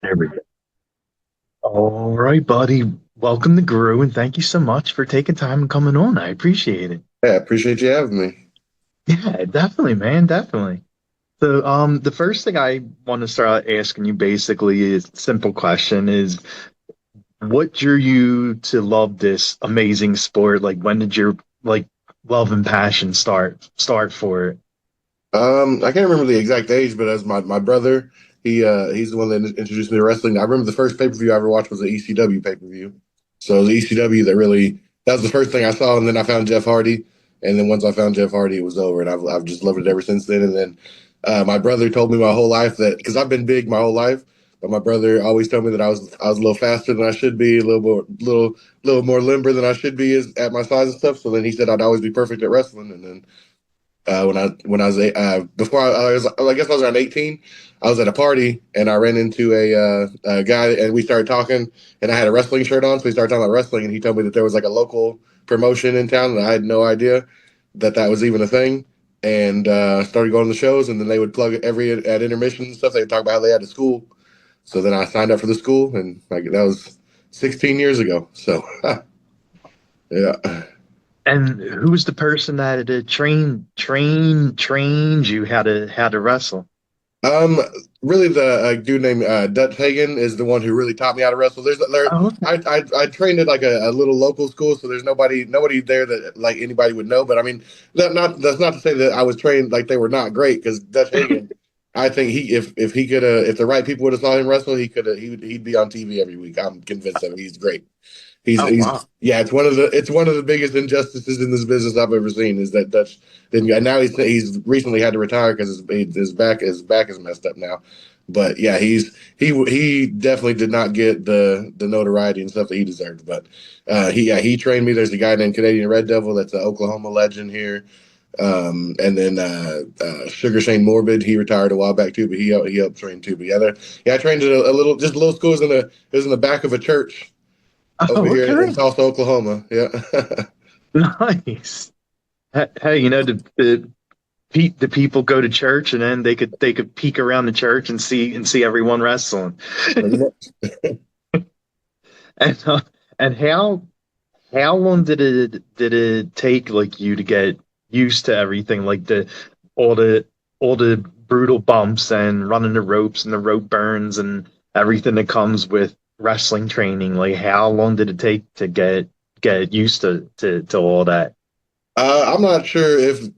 There we go. All right, buddy. Welcome to Grue, and thank you so much for taking time and coming on. I appreciate it. Yeah, I appreciate you having me. Yeah, definitely, man, definitely. So, the first thing I want to start out asking you basically is simple question is what drew you to love this amazing sport? Like, when did your like love and passion start for it? I can't remember the exact age, but as my brother, he's the one that introduced me to wrestling. I remember the first pay per view I ever watched was the ECW pay per view. So the ECW that was the first thing I saw, and then I found Jeff Hardy, and then once I found Jeff Hardy, it was over, and I've just loved it ever since then. And then my brother told me my whole life that because I've been big my whole life, but my brother always told me that I was a little faster than I should be, a little more limber than I should be at my size and stuff. So then he said I'd always be perfect at wrestling, and then when I was before I guess I was around 18. I was at a party and I ran into a guy and we started talking and I had a wrestling shirt on, so we started talking about wrestling and he told me that there was like a local promotion in town and I had no idea that was even a thing. And started going to the shows and then they would plug every at intermission and stuff. They would talk about how they had a school. So then I signed up for the school and like that was 16 years ago. So yeah. And who was the person that trained you how to wrestle? Um, Really, the dude named Dutch Hagen is the one who really taught me how to wrestle. Oh, okay. I trained at like a little local school, so there's nobody there that like anybody would know. But I mean, that's not to say that I was trained like they were not great because Dutch Hagen, I think he if he could if the right people would have saw him wrestle, he'd be on TV every week. I'm convinced of it. He's great. Oh, He's wow. yeah, it's one of the biggest injustices in this business I've ever seen is that Dutch didn't go. And now he's recently had to retire because his back is messed up now. But yeah, he definitely did not get the notoriety and stuff that he deserved. But he trained me. There's a guy named Canadian Red Devil that's an Oklahoma legend here. And then Sugar Shane Morbid, he retired a while back too, but he helped train too. But yeah, I trained at a little just a little school. It was in the back of a church over Oh, here okay. in Tulsa, Oklahoma. Yeah. Nice. Hey, the people go to church and then they could peek around the church and see everyone wrestling. Pretty much. And and how long did it take like you to get used to everything like the all the all the brutal bumps and running the ropes and the rope burns and everything that comes with wrestling training? Like how long did it take to get used to all that? I'm not sure if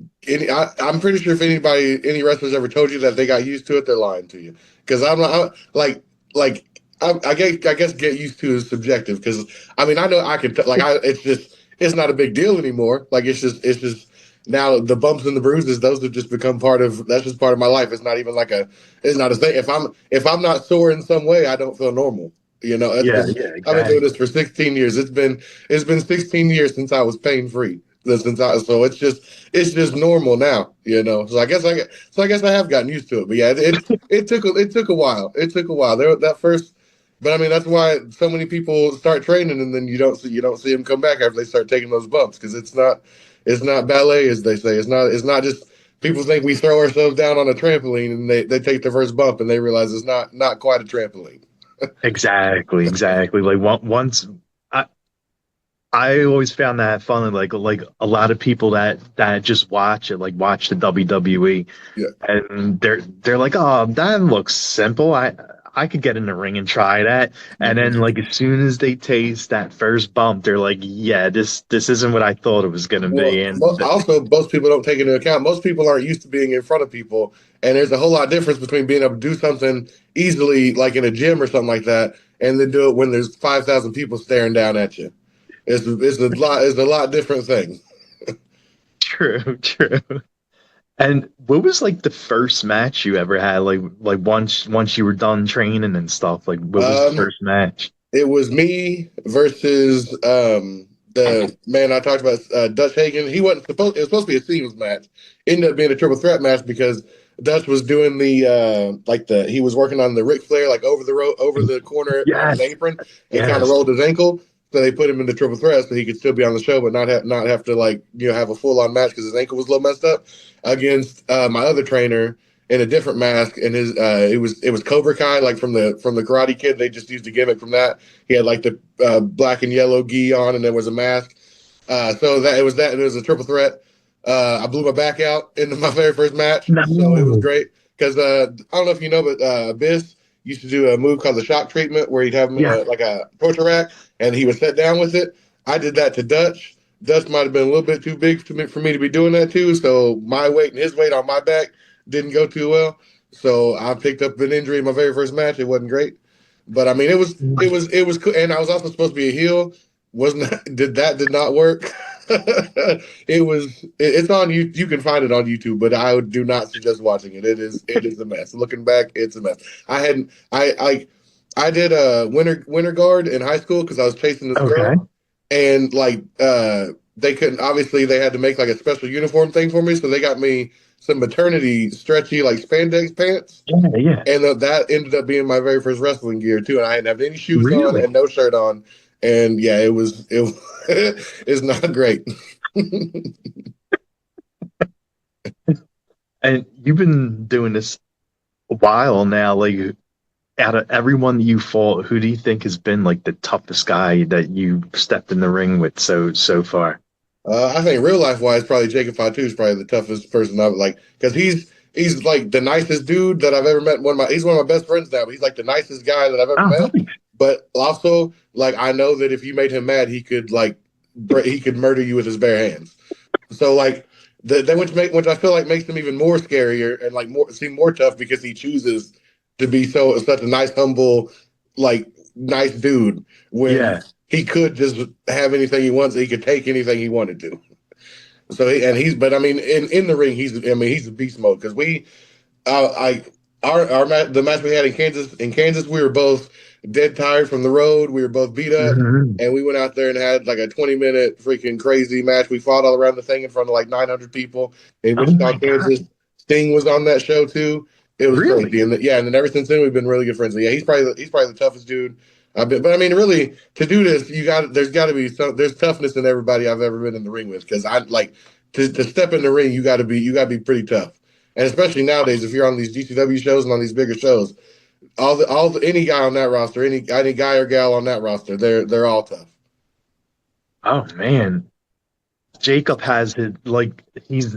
I'm pretty sure if any wrestlers ever told you that they got used to it, they're lying to you. Because I'm not like I guess get used to is subjective. Because I mean I know I can it's not a big deal anymore. Like it's just now the bumps and the bruises those have just become that's just part of my life. It's not a thing. If I'm not sore in some way, I don't feel normal. Yeah, yeah, I've been doing exactly. this for 16 years. It's been 16 years since I was pain free. So it's just normal now. So I guess I have gotten used to it. But yeah, it took a while. It took a while. That first, but I mean that's why so many people start training and then you don't see them come back after they start taking those bumps because it's not ballet as they say. It's not just people think we throw ourselves down on a trampoline and they take the first bump and they realize it's not quite a trampoline. Exactly, exactly. Like once I I always found that funny. Like a lot of people that just watch it, like watch the WWE, Yeah. and they're like, oh, that looks simple. I could get in the ring and try that. And then Mhm. like as soon as they taste that first bump, they're like, yeah, this isn't what I thought it was gonna Well, be. And also, most people don't take into account. Most people aren't used to being in front of people, and there's a whole lot of difference between being able to do something easily, like in a gym or something like that, and then do it when there's 5,000 people staring down at you. It's a lot different thing. true, true. And what was like the first match you ever had? Like once you were done training and stuff. Like what was the Um, first match? it was me versus the man I talked about, Dutch Hagen. He wasn't supposed. It was supposed to be a singles match. Ended up being a triple threat match because Dutch was doing he was working on the Ric Flair like over the corner on his Yes, apron and kind of yes. rolled his ankle. So they put him in the triple threat so he could still be on the show, but not have to have a full on match because his ankle was a little messed up against my other trainer. in a different mask, and his it was Cobra Kai, like from the Karate Kid. They just used a gimmick from that. He had like the black and yellow gi on, and there was a mask. So that it was that, and it was a triple threat. I blew my back out in my very first match, so it was No. great because I don't know if you know, but Abyss used to do a move called the shock treatment, where he'd have him in Yeah. a like a torture rack, and he would sit down with it. I did that to Dutch. Dutch might have been a little bit too big for me to be doing that too, so my weight and his weight on my back didn't go too well. So I picked up an injury in my very first match. It wasn't great, but I mean, it was cool. And I was also supposed to be a heel. Wasn't did not work. It's on you. You can find it on YouTube, but I do not suggest watching it. It is a mess. Looking back, it's a mess. I hadn't I did a winter guard in high school because I was chasing this Okay. girl, and like they couldn't, obviously they had to make like a special uniform thing for me, so they got me some maternity stretchy like spandex pants, Yeah, yeah. and that ended up being my very first wrestling gear too. And I didn't have any shoes on Really? and no shirt on, and yeah, it it's not great. And you've been doing this a while now. Like, out of everyone that you fought, who do you think has been like the toughest guy that you stepped in the ring with so far? I think real life wise, probably Jacob Fatu is probably the toughest person I've like, because he's like the nicest dude that I've ever met. He's one of my best friends now, but he's like the nicest guy that I've ever Oh, met. nice. But also, like, I know that if you made him mad, he could murder you with his bare hands. So like that, which I feel like makes him even more scarier and like more seem more tough, because he chooses to be such a nice, humble, like nice dude, when Yeah. he could just have anything he wants. He could take anything he wanted to. So but I mean, in the ring, he's a beast mode, because I the match we had in Kansas, we were both dead tired from the road. We were both beat up, Mhm. and we went out there and had like a 20-minute freaking crazy match. We fought all around the thing in front of like 900 people in Oh my Wichita, God. Kansas. Sting was on that show too. It was Really? crazy, and then ever since then we've been really good friends. So yeah, he's probably the toughest dude I've been. But I mean, really, to do this, there's got to be there's toughness in everybody I've ever been in the ring with. Because I like to step in the ring, you got to be pretty tough. And especially nowadays, if you're on these GCW shows and on these bigger shows, any guy on that roster, any guy or gal on that roster, they're all tough. Oh man. Jacob has his like he's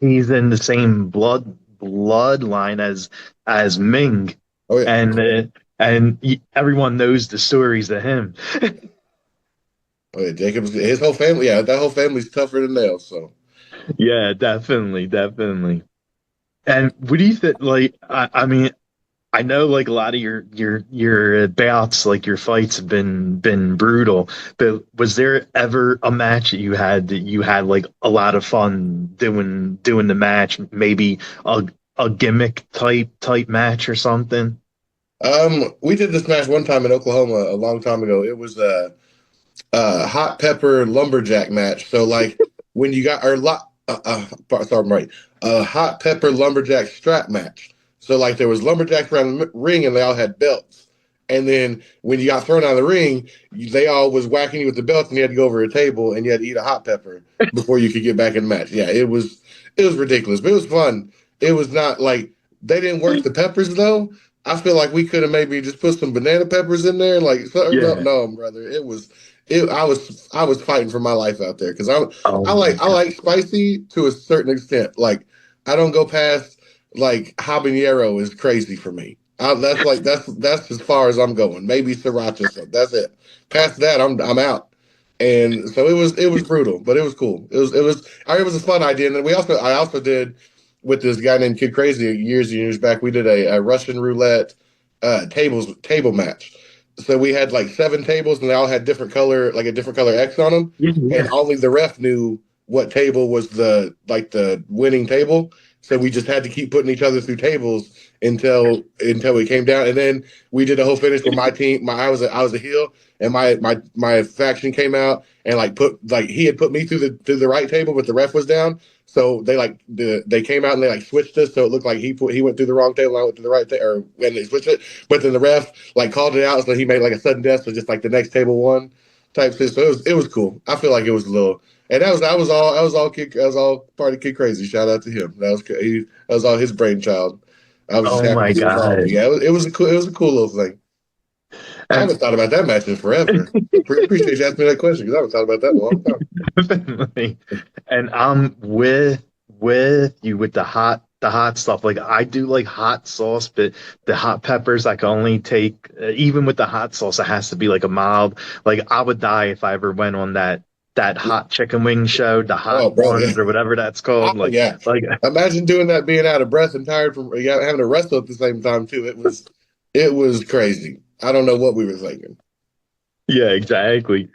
in the same bloodline as Ming, Oh yeah, everyone knows the stories of him. oh yeah. Jacobs, his whole family, yeah, that whole family's tougher than nails. So Yeah, definitely, definitely. And what do you think? Like, I mean, I know like a lot of your bouts, like your fights have been brutal, but was there ever a match that you had like a lot of fun doing the match, maybe a gimmick type match or something? we did this match one time in Oklahoma a long time ago. It was hot pepper lumberjack match. So like when you got or lot sorry, I'm right. A hot pepper lumberjack strap match. So like there was lumberjacks around the ring, and they all had belts. And then when you got thrown out of the ring, they all was whacking you with the belts, and you had to go over a table and you had to eat a hot pepper before you could get back in the match. Yeah, it was ridiculous, but it was fun. It was not like they didn't work the peppers though. I feel like we could have maybe just put some banana peppers in there, like no, Yeah. no, brother. I was fighting for my life out there, because Oh I my like I God. like spicy to a certain extent. Like I don't go past like habanero is crazy for me. That's as far as I'm going. Maybe sriracha, so that's it. Past that, I'm out. And so it was brutal, but it was cool. It was a fun idea. And then I also did with this guy named Kid Crazy years and years back. We did a Russian roulette table match. So we had like 7 tables, and they all had a different color X on them, Yeah, and yeah. only the ref knew what table was the winning table. So we just had to keep putting each other through tables until we came down, and then we did a whole finish where my team, I was a heel, and my faction came out and he had put me through the right table, but the ref was down. So they came out and they like switched us, so it looked like he went through the wrong table and I went to the right table, or when they switched it. But then the ref like called it out, so he made like a sudden death, so just like the next table won type thing. So it was cool. I feel like it was a little. And that was all part of Kid Crazy. Shout out to him. That was all his brainchild. I was just Oh happy my to be involved. But God. yeah, it was a cool little thing. I And haven't thought about that match in forever. Appreciate you asking me that question because I haven't thought about that in a long time. definitely. And I'm with you with the hot stuff. Like I do like hot sauce, but the hot peppers I can only take even with the hot sauce, it has to be like a mild. Like I would die if I ever went on that hot chicken wing show, the Oh, hot bro, yeah. ones or whatever that's called. Yeah. Like Imagine doing that, being out of breath and tired from having to wrestle at the same time too. It was crazy. I don't know what we were thinking. yeah, exactly.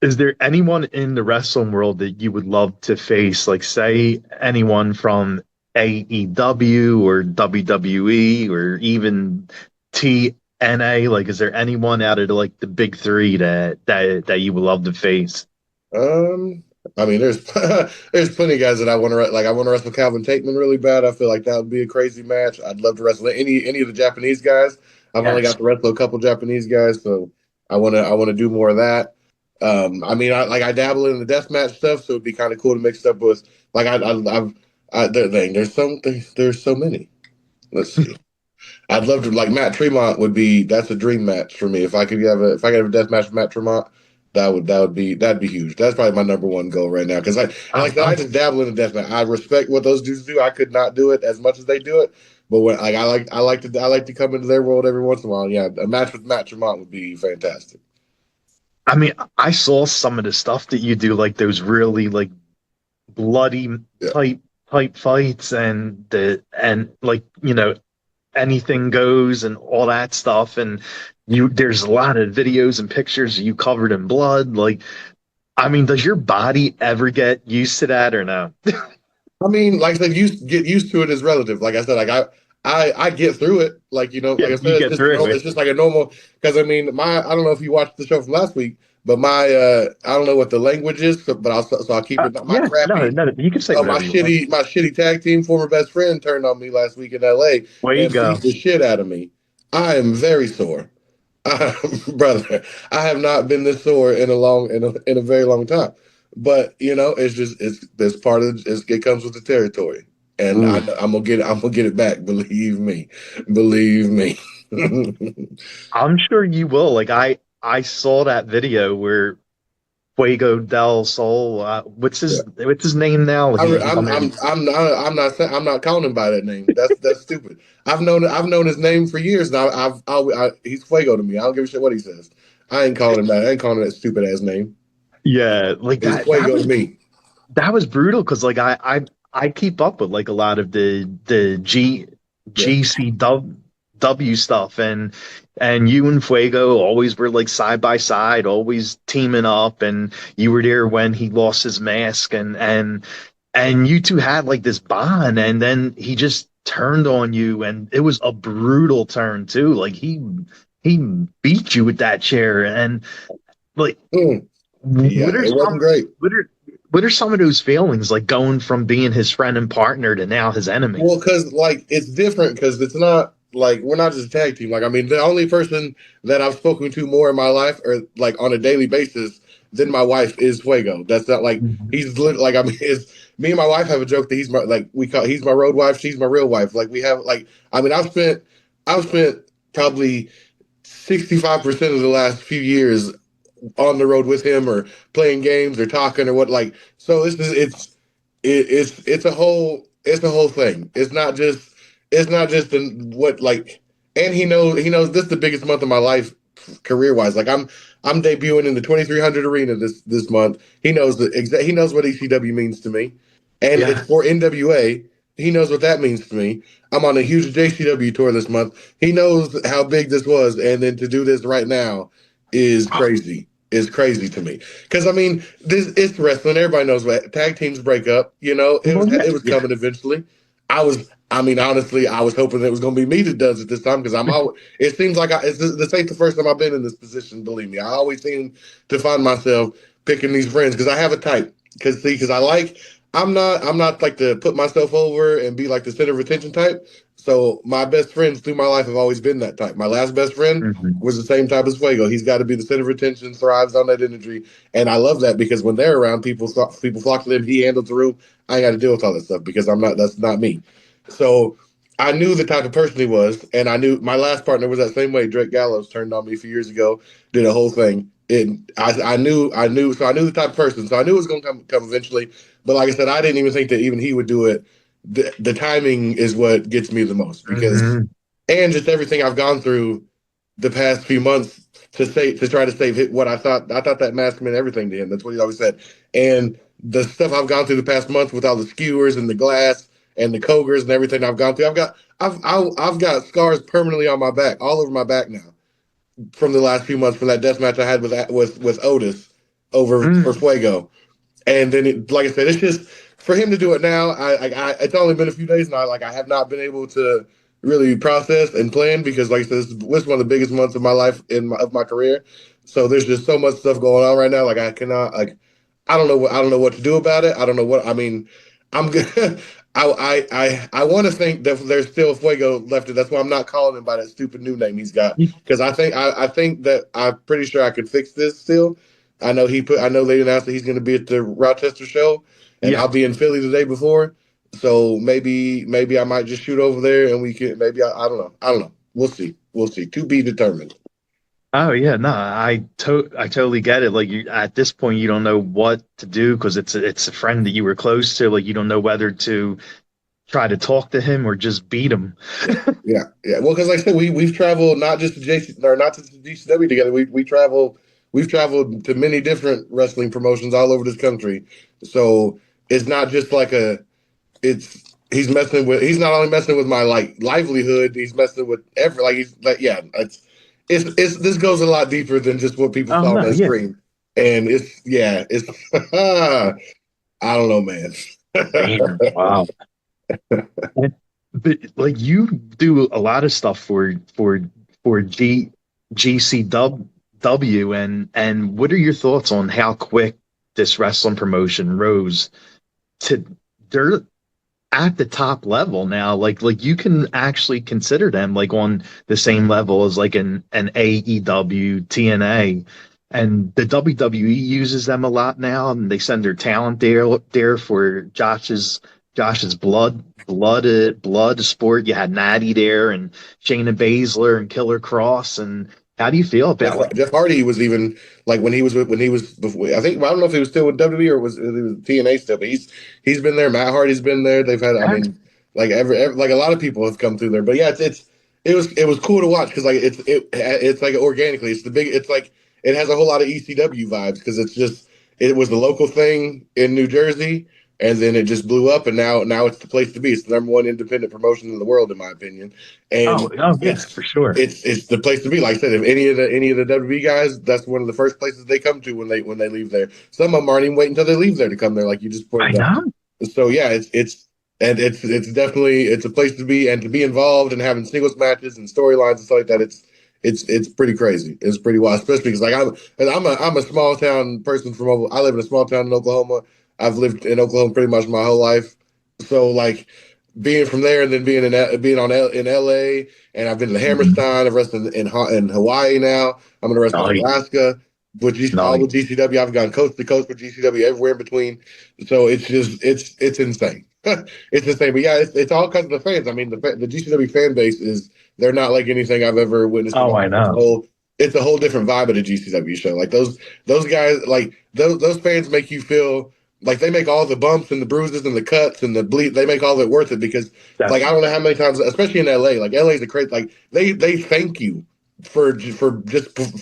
Is there anyone in the wrestling world that you would love to face? Like, say, anyone from AEW or WWE or even TNA? Like, is there anyone out of like the big three that you would love to face? Um, I mean, there's plenty of guys that I want to like. I want to wrestle Calvin Tateman really bad. I feel like that would be a crazy match. I'd love to wrestle any of the Japanese guys. I've only Yes. got to wrestle a couple Japanese guys, so I want to do more of that. I mean, I dabble in the death match stuff, so it'd be kind of cool to mix up with like there's so many. Let's see. I'd love to like Matt Tremont would be that's a dream match for me. If I could have a death match with Matt Tremont, that'd be huge. That's probably my number one goal right now. Because I Uh-huh. just dabble in the death match. I respect what those dudes do. I could not do it as much as they do it. But when like I like to come into their world every once in a while. Yeah, a match with Matt Tremont would be fantastic. I mean, I saw some of the stuff that you do, like those really like bloody Yeah. type fights and like anything goes and all that stuff and you there's a lot of videos and pictures of you covered in blood like I mean does your body ever get used to that or no? I mean, like I said, get used to it is relative. Like I said, I get through it. Like Yeah, like I you said, get through it's it. just like a normal. Because I mean, I don't know if you watched the show from last week, but I don't know what the language is, but I'll keep it. My Yeah, no, crappy, no, you can say whatever you want. my shitty tag team former best friend turned on me last week in L.A. Way you and beat go. the shit out of me. I am very sore. Brother, I have not been this sore in a very long time. But it's just it's this part of it comes with the territory, and Ooh. I'm gonna get it back. Believe me. I'm sure you will. Like I saw that video where Fuego del Sol Yeah. what's his name now? He's on there. I'm not calling him by that name. That's stupid. I've known his name for years now. He's Fuego to me. I don't give a shit what he says. I ain't calling him that. I ain't calling him that stupid ass name. Yeah, like He's that Fuego to me. that was brutal because like I keep up with like a lot of the Yeah. GCW stuff and you and Fuego always were like side by side, always teaming up, and you were there when he lost his mask and you two had like this bond, and then he just turned on you, and it was a brutal turn too. Like he beat you with that chair, and like Mm. what Yeah. are It wasn't some great. what are what are some of those feelings like going from being his friend and partner to now his enemy? Well, because like it's different because it's not like we're not just a tag team. Like I mean, the only person that I've spoken to more in my life, or like on a daily basis, than my wife is Fuego. That's not like Mhm. like I mean, it's me and my wife have a joke that he's my like we call he's my road wife, she's my real wife. Like we have like I mean, I've spent probably 65% of the last few years on the road with him or playing games or talking or what like so it's a whole thing. It's not just the what like and he knows this is the biggest month of my life career wise. Like I'm debuting in the 2300 arena this month. He knows what ECW means to me. And it's Yeah. for NWA. He knows what that means to me. I'm on a huge JCW tour this month. He knows how big this was and then to do this right now is crazy. Is crazy to me. Because I mean, this it's wrestling. Everybody knows what tag teams break up. Well, yeah, It was yeah. coming eventually. I mean, honestly, I was hoping it was going to be me that does it this time because I'm always. It seems like this ain't the first time I've been in this position. Believe me, I always seem to find myself picking these friends because I have a type. Because I like. I'm not like to put myself over and be like the center of attention type. So my best friends through my life have always been that type. My last best friend Hmm. was the same type as Fuego. He's got to be the center of attention, thrives on that energy, and I love that because when they're around, people flock to them. He handles the room. I ain't got to deal with all that stuff because I'm not. That's not me. So I knew the type of person he was, and I knew my last partner was that same way. Drake Gallows turned on me a few years ago, did a whole thing. So I knew the type of person. So I knew it was going to come eventually. But like I said, I didn't even think that even he would do it. The timing is what gets me the most because, Hmm. and just everything I've gone through the past few months to try to save what I thought that mask meant everything to him. That's what he always said. And the stuff I've gone through the past month with all the skewers and the glass and the Kogers and everything I've gone through, I've got scars permanently on my back, all over my back now, from the last few months from that death match I had with Otis over for Mm. Fuego. And then, like I said, it's just for him to do it now. It's only been a few days now. Like I have not been able to really process and plan because, like I said, this was one of the biggest months of my life of my career. So there's just so much stuff going on right now. Like I cannot like I don't know what to do about it. I don't know what I mean. I'm good. I want to think that there's still Fuego left. That's why I'm not calling him by that stupid new name he's got because I think that I'm pretty sure I could fix this still. I know they announced that he's going to be at the Rochester show, and Yeah. I'll be in Philly the day before. So maybe I might just shoot over there and we can maybe I don't know. I don't know. We'll see. To be determined. Oh yeah, no, I totally get it. Like you at this point you don't know what to do because it's a friend that you were close to. Like you don't know whether to try to talk to him or just beat him. Yeah. Well, because like I said, we've traveled not just to JC or not just to GCW together. We've traveled to many different wrestling promotions all over this country. So it's not just like a it's he's not only messing with my like livelihood, he's messing with every like he's like yeah, it's this goes a lot deeper than just what people Oh saw on no, that yeah. screen. And it's I don't know, man. Damn. Wow. But like you do a lot of stuff for GCW and what are your thoughts on how quick this wrestling promotion rose to they're at the top level now. Like you can actually consider them like on the same level as like an AEW, TNA. And the WWE uses them a lot now, and they send their talent there for Josh's blood sport. You had Natty there, and Shayna Baszler and Killer Cross. And how do you feel about like Jeff Hardy was even like when he was before. I think I don't know if he was still with WWE or it was TNA still, but he's been there. Matt Hardy's been there. They've had I that? mean like every like a lot of people have come through there. But yeah, it was cool to watch because like it's like organically it's the big it's like it has a whole lot of ECW vibes because it's just it was the local thing in New Jersey and then it just blew up and now it's the place to be. It's the number one independent promotion in the world in my opinion, Oh, and oh yeah, it's for sure. it's the place to be. Like I said, if any of the WWE guys, that's one of the first places they come to when they leave there. Some of them aren't even waiting until they leave there to come there, like you just I pointed out. know. So yeah, it's definitely it's a place to be and to be involved and having singles matches and storylines and stuff like that. It's pretty crazy. It's pretty wild, especially because like I'm a small town person I live in a small town in Oklahoma. I've lived in Oklahoma pretty much my whole life. So like being from there and then in LA and I've been to Mhm. Hammerstein. I've wrestled in Hawaii now. I'm going to wrestle in Nice, Alaska all with nice. GCW. I've gone coast to coast with GCW everywhere in between. So it's just it's insane. It's insane. But yeah, it's all because of the fans. I mean, the GCW fan base is they're not like anything I've ever witnessed in Oh, my I life. know. It's a whole different vibe at a GCW show. Like those guys, like those fans make you feel like they make all the bumps and the bruises and the cuts and the bleed. They make all of it worth it because like I Definitely. don't know how many times, especially in LA. Like LA is a crazy. Like they thank you for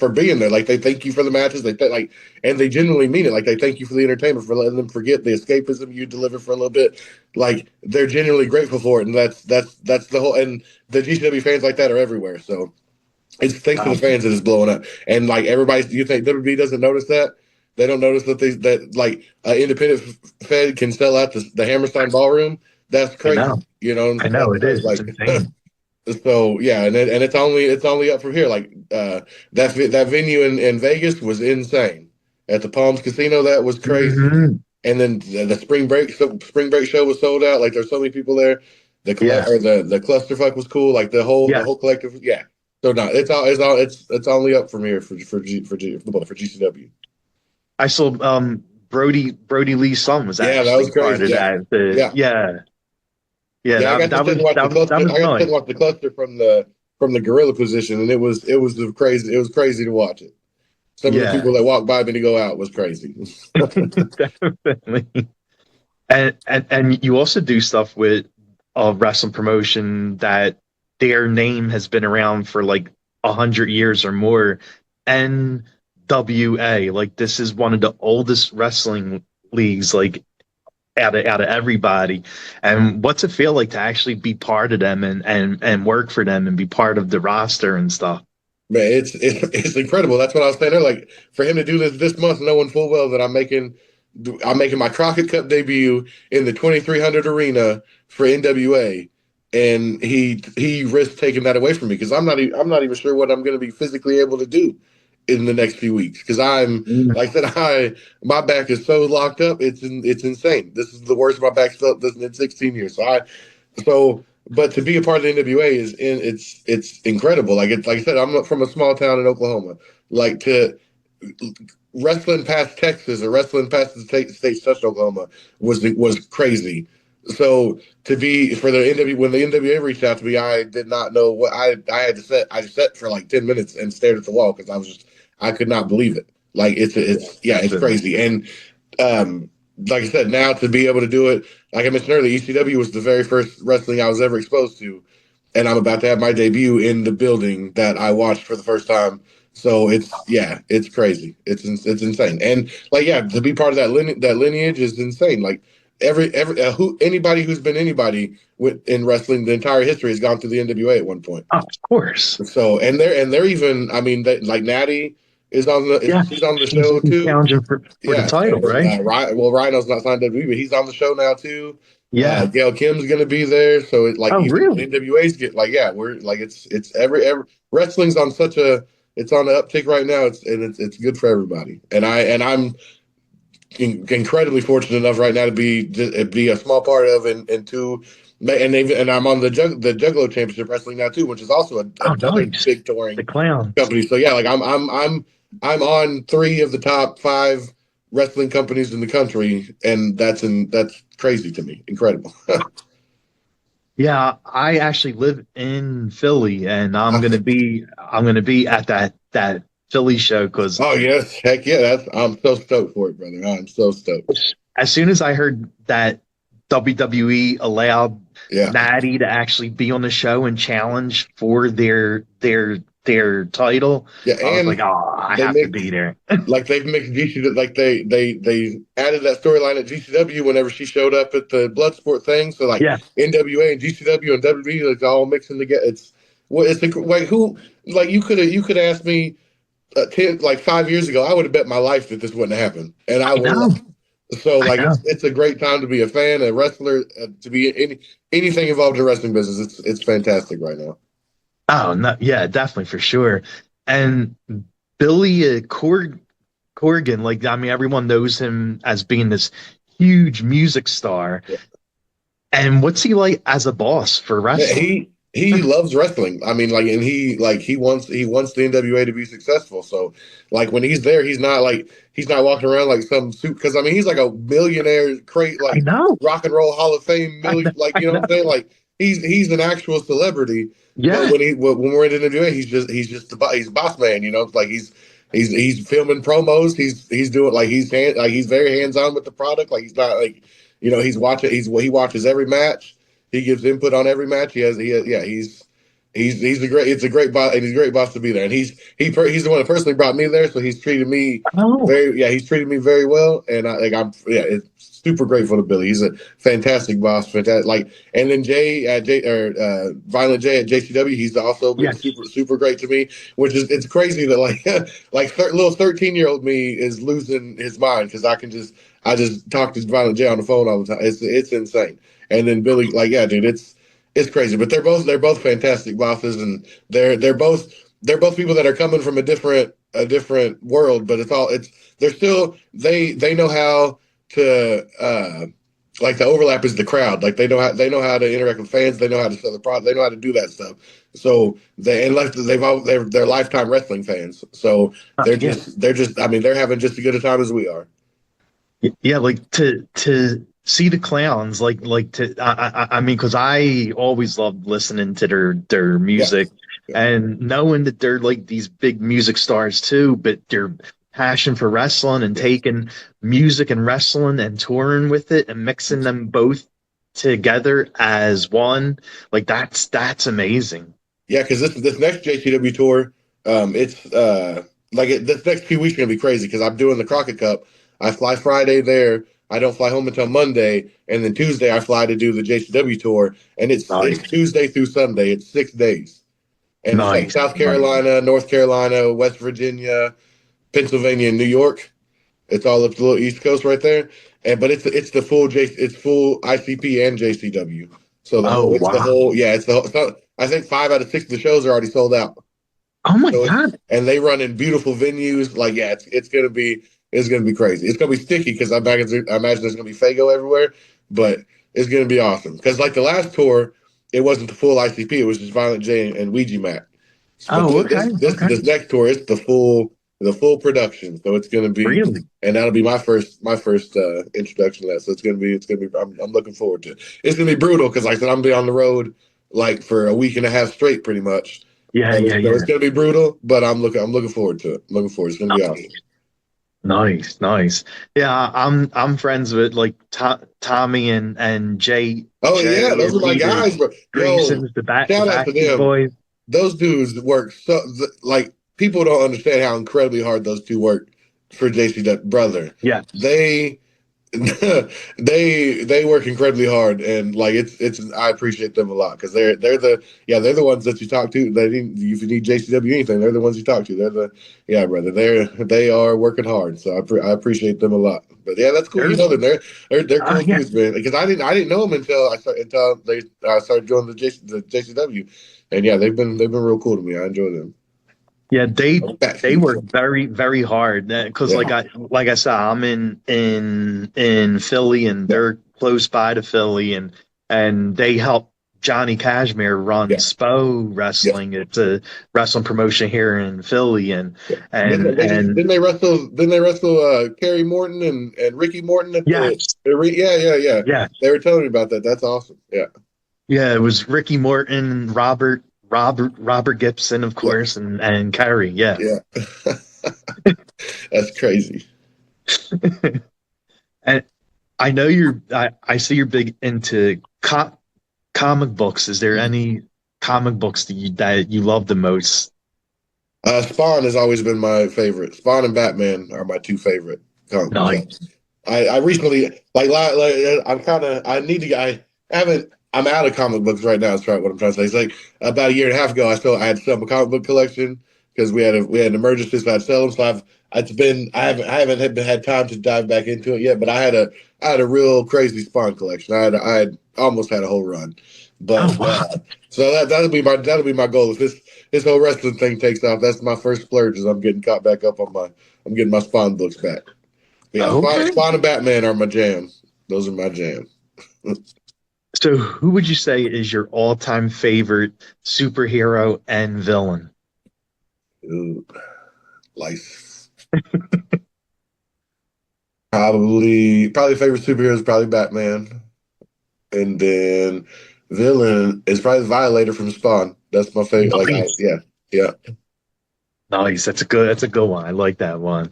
being there. Like they thank you for the matches. Like and they genuinely mean it. Like they thank you for the entertainment for letting them forget the escapism you deliver for a little bit. Like they're genuinely grateful for it, and that's the whole. And the GCW fans like that are everywhere. So it's thanks to the Um, fans that it's blowing up. And like everybody, you think WWE doesn't notice that? They don't notice that like independent Fed can sell out the Hammerstein Ballroom. That's I know. crazy, you know. I know it So it's is. It's like insane. so yeah, and it's only up from here. Like that venue in Vegas was insane. At the Palms Casino, that was crazy. Hmm. And then the spring break show was sold out. Like there's so many people there. Yeah. The clusterfuck was cool. Like the Yeah. whole collective. Yeah. So no, it's only up from here for GCW. I saw Brody Lee's son was Yeah, that was actually part crazy. of Yeah, that. yeah, Yeah, yeah. I got to that sit and was watch the that cluster. was I got to sit and nice. watch the cluster from the gorilla position, and it was the crazy. It was crazy to watch it. Some of the Yeah. people that walked by me to go out was crazy. Definitely. And you also do stuff with a wrestling promotion that their name has been around for like 100 years or more. NWA, like this is one of the oldest wrestling leagues, like out of everybody. And what's it feel like to actually be part of them and work for them and be part of the roster and stuff? Man, it's incredible. That's what I was saying. There, like for him to do this month, knowing full well that I'm making my Crockett Cup debut in the 2300 arena for NWA, and he risked taking that away from me because I'm not even sure what I'm going to be physically able to do in the next few weeks because I'm like I said my back is so locked up it's insane. This is the worst my back's felt in 16 years. So, but to be a part of the NWA it's incredible. Like I said, I'm from a small town in Oklahoma. Like to wrestling past Texas or wrestling past the states touched Oklahoma was crazy. So to be for the NW when the NWA reached out to me, I did not know what I had to set. I sat for like 10 minutes and stared at the wall because I could not believe it. Like it's Definitely. crazy. And um, like I said, now to be able to do it, like I mentioned earlier, ECW was the very first wrestling I was ever exposed to, and I'm about to have my debut in the building that I watched for the first time. So it's crazy. It's insane, and like to be part of that lineage is insane. Like who anybody who's been anybody in wrestling, the entire history has gone through the NWA at one point. Oh, of course. So and they're even I mean like Natty Yeah. she's on the She's show too. challenging for the Yeah, title, right? Rhino's not signed to WWE, but he's on the show now too. Yeah. Gail Kim's gonna be there, so it like Oh, even really? NWA's get like we're like it's every wrestling's on such a it's on the uptick right now. It's good for everybody, and I'm incredibly fortunate enough right now to be a small part of and to and I'm on the Juggalo Championship Wrestling now too, which is also Oh, another nice. big The touring clowns. company. So yeah, like I'm on three of the top five wrestling companies in the country, and that's crazy to me. Incredible. Yeah, I actually live in Philly, and I'm gonna be at that Philly show because Oh yes, heck yeah! I'm so stoked for it, brother. I'm so stoked. as soon as I heard that WWE allowed Yeah, Natty to actually be on the show and challenge for their title, yeah, I was like, and oh, I they have to mix be there. like they've mixed GCW like they added that storyline at GCW whenever she showed up at the Bloodsport thing. So like Yeah, NWA and GCW and WWE like all mixing together. Like who like you could ask me 5 years ago, I would have bet my life that this wouldn't happen, and I I would have know, laughed. So I like know. it's a great time to be a fan, a wrestler, to be anything involved in the wrestling business. It's fantastic right now. Oh, no, yeah, definitely for sure. And Billy Corgan, like I mean, everyone knows him as being this huge music star. Yeah. And what's he like as a boss for Yeah, wrestling? he loves wrestling. I mean, like, and he wants the NWA to be successful. So, like, when he's there, he's not walking around like some suit because I mean he's like a millionaire, crate I like know, rock and roll Hall of Fame I know, million, like I you know what I'm know. saying? Like he's an actual celebrity. But Yeah, when we're in the NWA, he's just he's a boss man. You know, like he's filming promos. He's doing like he's very hands on with the product. Like he's not like he's watching. He watches every match. He gives input on every match. Yeah, he's a great. It's a great boss, and he's a great boss to be there. And he's the one that personally brought me there, so oh, he's treated me very well, and it's super grateful to Billy. He's a fantastic boss, fantastic. Like, and then Violent J at JCW, he's also been yes. super great to me. Which is it's crazy that little 13-year-old me is losing his mind because I just talk to Violent J on the phone all the time. It's insane. And then Billy, like, yeah, dude, it's crazy. But they're both fantastic bosses, and they're both people that are coming from a different world. But they're still they know how to like the overlap is the crowd. Like they know how to interact with fans. They know how to sell the product. They know how to do that stuff. So they're lifetime wrestling fans. So Yeah. they're just I mean they're having just as good a time as we are. Yeah, like to see the clowns, like to I mean, because I always loved listening to their Yeah, music yeah, and knowing that they're like these big music stars too, but their passion for wrestling and yeah. taking music and wrestling and touring with it and mixing them both together as one, like that's amazing. Yeah, because this next JCW tour, it's this next few weeks are gonna be crazy because I'm doing the Crockett Cup. I fly Friday there. I don't fly home until Monday, and then Tuesday I fly to do the JCW tour, and it's Nice, Tuesday through Sunday. It's 6 days, and it's like nice, South nice. Carolina, North Carolina, West Virginia, Pennsylvania, and New York. It's all up the little East Coast right there, and but it's the full it's full ICP and JCW. So Oh wow. it's the whole. So I think 5 out of 6 of the shows are already sold out. Oh my So God. and they run in beautiful venues. Like yeah, it's gonna be crazy. It's gonna be sticky because I imagine there's gonna be Fago everywhere, but it's gonna be awesome. Because like the last tour, it wasn't the full ICP. It was just Violent J and Ouija Mat. But Oh, okay, okay. this next tour, it's the full production. So it's gonna be, Really? and that'll be my first introduction to that. So it's gonna be. I'm looking forward to it. It's gonna be brutal because like I said, I'm gonna be on the road like for a week and a half straight, pretty much. Yeah, yeah, So it's yeah. gonna be brutal, but I'm looking forward to it. I'm looking forward. It's gonna be awesome. Nice, nice. Yeah, I'm friends with like Tommy and Oh Jay yeah, those and are my Peter guys, bro. Yo, Greason's the shout out to Backstreet them. Boys. Those dudes work so like people don't understand how incredibly hard those two work for JCW brother. Yeah, They they work incredibly hard and like it's I appreciate them a lot because they're the ones that you talk to. If you need JCW anything, they're the ones you talk to. They're the yeah brother. They are working hard, so I appreciate them a lot. But yeah, that's cool. You they're know them. They're cool yeah, dudes, man. Because I didn't know them until they started joining the JCW, and yeah, they've been real cool to me. I enjoy them. yeah. They Backstreet work Boys. very very hard because Yeah, like I said, I'm in Philly and yeah, they're close by to Philly and they help Johnny Cashmere run yeah. SPO Yeah. Wrestling. It's a wrestling promotion here in Philly Yeah. and Didn't they wrestle Kerry Morton and Ricky Morton at yes. yeah. Yeah, They were telling me about that. That's awesome. Yeah. yeah, it was Ricky Morton, Robert Gibson, of Yeah. course, and Kyrie. Yeah, Yeah. That's crazy. and I know I see you're big into comic books. Is there any comic books that you love the most? Spawn has always been my favorite. Spawn and Batman are my two favorite comic books. Nice. I recently I'm kind of I need to I haven't I'm out of comic books right now. That's right what I'm trying to say. It's like about a year and a half ago I had to sell my comic book collection because we had an emergency, so I had to sell them. So I haven't had time to dive back into it yet. But I had a real crazy Spawn collection. I had almost had a whole run, Oh but wow. so that'll be my goal. If this whole wrestling thing takes off, that's my first splurge. Is I'm getting caught back up on I'm getting my Spawn books back. Yeah, Okay. Spawn and Batman are my jam. Those are my jam. So, who would you say is your all-time favorite superhero and villain? Ooh, life. Probably favorite superhero is probably Batman, and then villain is probably the Violator from Spawn. That's my favorite. Nice. Yeah, Nice. That's a good one. I like that one.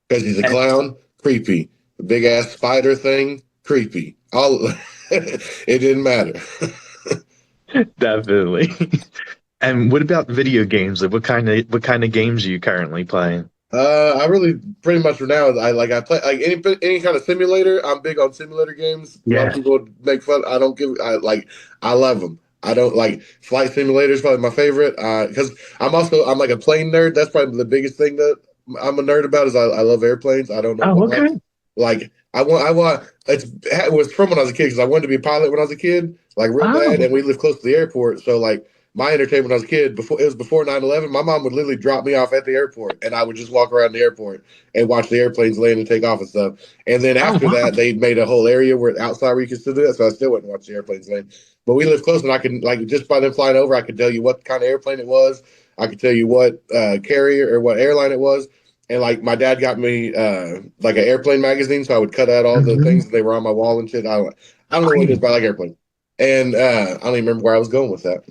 because he's a And clown, creepy. The big ass spider thing, creepy. All it didn't matter. definitely. And what about video games? Like what kind of games are you currently playing? I really pretty much for now. I play like any kind of simulator. I'm big on simulator games. A lot of Yeah. people make fun. I don't give. I love them. I don't like flight simulator is probably my favorite. Because I'm like a plane nerd. That's probably the biggest thing that I'm a nerd about is I love airplanes. I don't know Oh, why. okay. Like I want it was from when I was a kid because I wanted to be a pilot when I was a kid, like real bad, Oh, and we lived close to the airport. So like my entertainment when I was a kid, before it was before 9/11, my mom would literally drop me off at the airport, and I would just walk around the airport and watch the airplanes land and take off and stuff. And then Oh after wow. that, they made a whole area where outside where you could still do that. So I still wouldn't watch the airplanes land. But we live close, and I can like just by them flying over, I could tell you what kind of airplane it was. I could tell you what carrier or what airline it was. And like my dad got me like an airplane magazine, so I would cut out all the things Mhm. that they were on my wall and shit. I don't know what it is, Nice. but I like airplanes. And I don't even remember where I was going with that.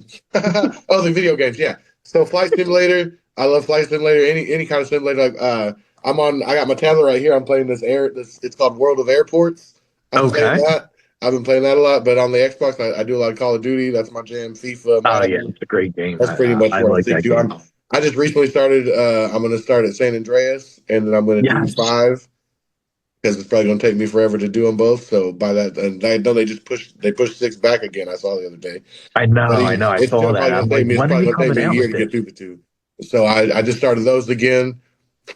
Oh, the video games, yeah. So Flight Simulator, I love Flight Simulator. Any kind of simulator. Like I'm on. I got my tablet right here. I'm playing this air. This it's called World of Airports. I'm playing Okay. that. I've been playing that a lot. But on the Xbox, I do a lot of Call of Duty. That's my jam. FIFA, Oh yeah, Madden. it's a great game. That's pretty much I what I like stick that to. game. I just recently started. I'm going to start at San Andreas, and then I'm going to do Yes. five because it's probably going to take me forever to do them both. So by that, and I know they pushed six back again. I saw the other day, but I know. I it's saw still that. probably I'm going to take like, me. It's when are probably you going to take coming me a out year with to this? get through the two. So I just started those again.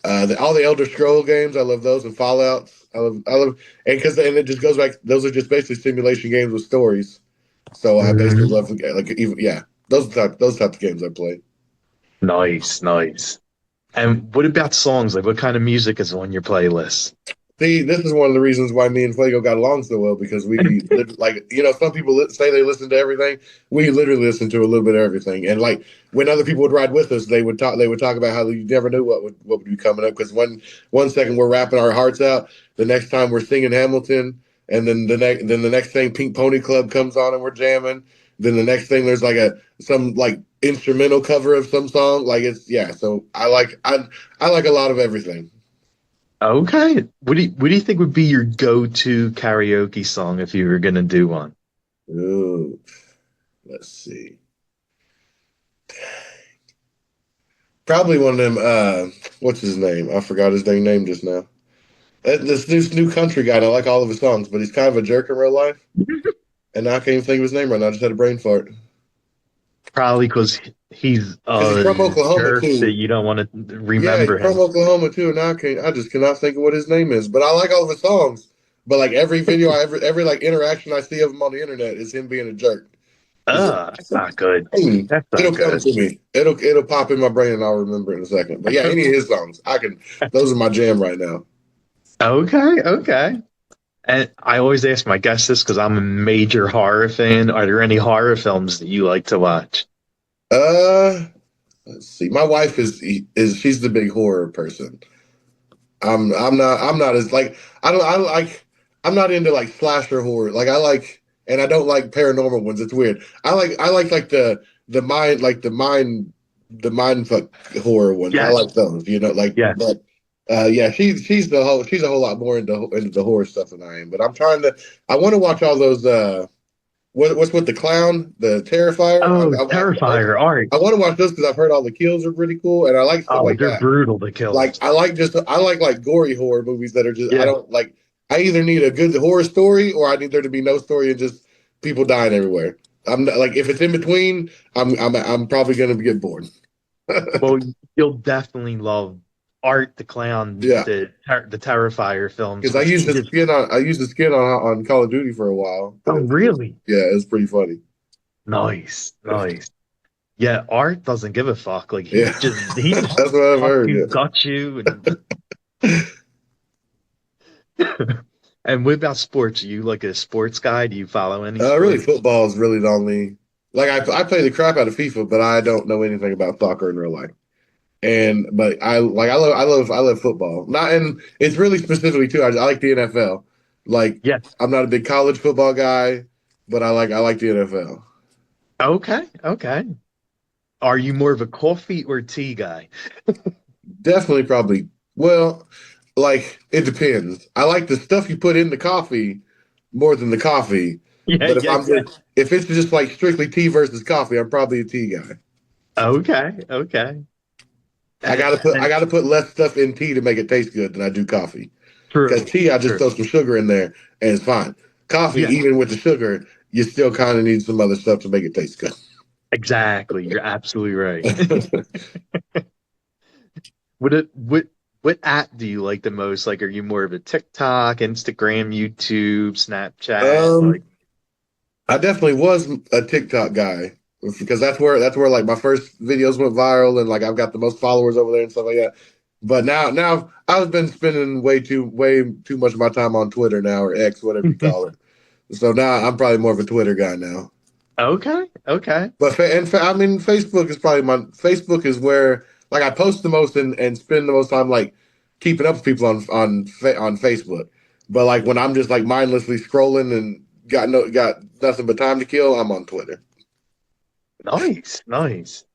All the Elder Scroll games, I love those, and Fallout's. I love, and because and it just goes back. Those are just basically simulation games with stories. So I basically Mhm. love like even yeah, those types of games I play. Nice, nice. And what about songs? Like, what kind of music is on your playlist? See, this is one of the reasons why me and Fuego got along so well because like some people say they listen to everything. We literally listen to a little bit of everything, and like when other people would ride with us, they would talk about how you never knew what would be coming up because one second we're rapping our hearts out, the next time we're singing Hamilton, and then the next thing Pink Pony Club comes on and we're jamming. Then the next thing there's like some like instrumental cover of some song. Like it's yeah. So I like a lot of everything. Okay. What do you think would be your go-to karaoke song if you were gonna do one? Ooh. Let's see. Probably one of them. What's his name? I forgot his dang name just now. This new country guy. And I like all of his songs, but he's kind of a jerk in real life. And now I can't even think of his name right now. I just had a brain fart. Probably because he's Because he's a from Oklahoma jerk that too. you don't want to Yeah, he's remember from him. Oklahoma too. And now I just cannot think of what his name is. But I like all of his songs. But like every video, every like interaction I see of him on the internet is him being a jerk. He's like, That's not good. That's it'll not come good. to me. It'll pop in my brain and I'll remember in a second. But yeah, any of his songs, I can. Those are my jam right now. Okay, okay. And I always ask my guests this because I'm a major horror fan. Are there any horror films that you like to watch? Uh, let's see. My wife is she's the big horror person. I'm not as like I don't I like I'm not into like slasher horror. Like I like and I don't like paranormal ones. It's weird. I like the mind fuck horror ones. I Yes, like those. Like yes. but yeah, she's a whole lot more into the horror stuff than I am. But I want to watch all those what's with the clown, the Terrifier. Oh, Terrifier art. I want to watch those because I've heard all the kills are pretty cool, and I like stuff Oh, like they're that. brutal, the Like kills. I like gory horror movies that are just I Yeah. don't like. I either need a good horror story or I need there to be no story and just people dying everywhere. I'm not, like if it's in between, I'm probably gonna get bored. Well, you'll definitely love Art the Clown, Yeah, the Terrifier films because I because used he the just. skin on I used the skin on Call of Duty for a while. Oh, really? Yeah, it's pretty funny. Nice, nice. Yeah, Art doesn't give a fuck. Like Yeah, he just that's what I've fuck heard. you, Yeah. gut you, and and what about sports? Are you like a sports guy? Do you follow any Really, sports? football is really the only. Like I play the crap out of FIFA, but I don't know anything about soccer in real life. And but I love football. Not and it's really specifically too. I like the NFL. Like Yeah. I'm not a big college football guy, but I like the NFL. Okay, okay. Are you more of a coffee or tea guy? Definitely, probably. Well, like it depends. I like the stuff you put in the coffee more than the coffee. Yeah, But yeah, yeah. if it's just like strictly tea versus coffee, I'm probably a tea guy. Okay, okay. I And gotta put less stuff in tea to make it taste good than I do coffee. Because true, tea, I just true. throw some sugar in there and it's fine. Coffee, Yeah, even with the sugar, you still kind of need some other stuff to make it taste good. exactly. You're absolutely right. What app do you like the most? Like, are you more of a TikTok, Instagram, YouTube, Snapchat? um, Like, I definitely was a TikTok guy. because that's where like my first videos went viral, and like I've got the most followers over there and stuff like that. But now I've been spending way too much of my time on Twitter now, or X, whatever you call it. So now I'm probably more of a Twitter guy now. Okay, okay. But I mean, Facebook is where like I post the most and spend the most time like keeping up with people on Facebook. But like when I'm just like mindlessly scrolling and got nothing but time to kill, I'm on Twitter. Nice, nice.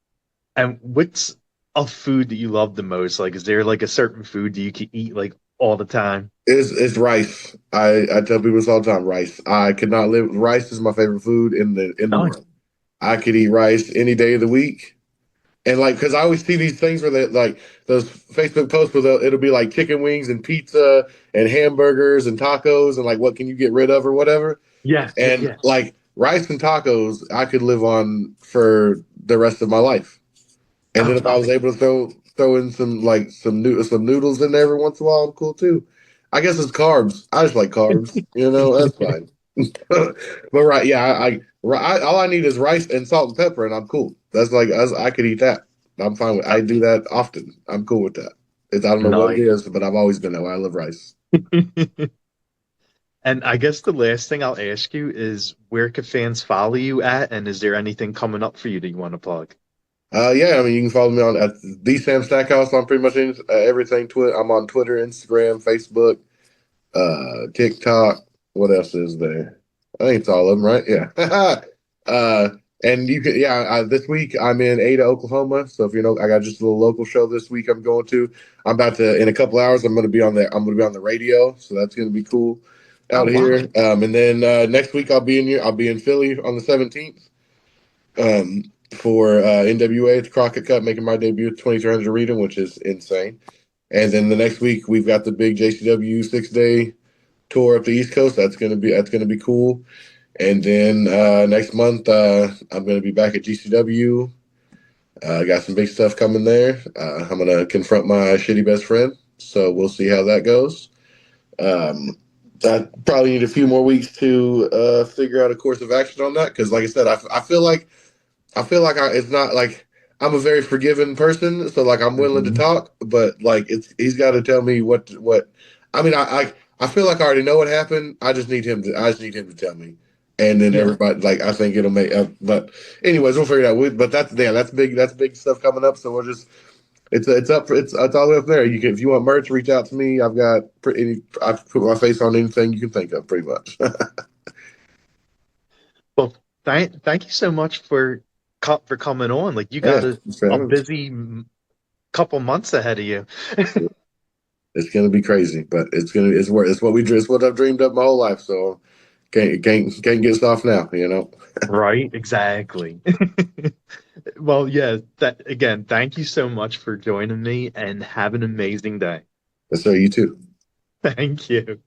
And what's a food that you love the most? Like, is there like a certain food that you can eat like all the time? It's rice. I tell people this all the time. Rice. I could not live. Rice is my favorite food in the Nice. world. I could eat rice any day of the week. And like, because I always see these things where they like those Facebook posts where it'll be like chicken wings and pizza and hamburgers and tacos and like what can you get rid of or whatever. Yeah, yeah, And yeah. like rice and tacos, I could live on for the rest of my life. And then Oh, if I was nice. able to throw in some noodles in there every once in a while, I'm cool too. I guess it's carbs. I just like carbs. That's fine. But right, yeah, all I need is rice and salt and pepper, and I'm cool. That's like I could eat that. I'm fine with. I do that often. I'm cool with that. I don't know what it Nice. is, but I've always been that way. I love rice. And I guess the last thing I'll ask you is where can fans follow you at? And is there anything coming up for you that you want to plug? Yeah, I mean, you can follow me on at the Sam Stackhouse on pretty much everything. I'm on Twitter, Instagram, Facebook, TikTok. What else is there? I think it's all of them, right? Yeah. uh, and you can, yeah. This week I'm in Ada, Oklahoma. So if you know, I got just a little local show this week. I'm going to. I'm about to in a couple hours. I'm going to be on there. I'm going to be on the radio, so that's going to be cool Oh, out wow. here. And then next week I'll be in here. I'll be in Philly on the 17th. For NWA at the Crockett Cup, making my debut at 2300 Arena, which is insane. And then the next week we've got the big JCW 6 day tour up the East Coast. That's gonna be cool. And then next month I'm gonna be back at GCW. Got some big stuff coming there. I'm gonna confront my shitty best friend. So we'll see how that goes. Um, I probably need a few more weeks to figure out a course of action on that because, like I said, I feel like it's not like I'm a very forgiving person, so like I'm willing to Hmm. talk, but like he's got to tell me what. I mean, I feel like I already know what happened. I just need him to tell me, and then Yeah. everybody like I think it'll make. But anyways, we'll figure it out. But that's big stuff coming up. So we'll just it's all the way up there. You can if you want merch, reach out to me. I've put my face on anything you can think of, pretty much. Well, thank you so much for coming on. Like you Yeah, got a busy couple months ahead of you. it's gonna be crazy, but it's what I've dreamed up my whole life. So can't get soft now. Right, exactly. Well, yeah, that again, thank you so much for joining me and have an amazing day. So you too. Thank you.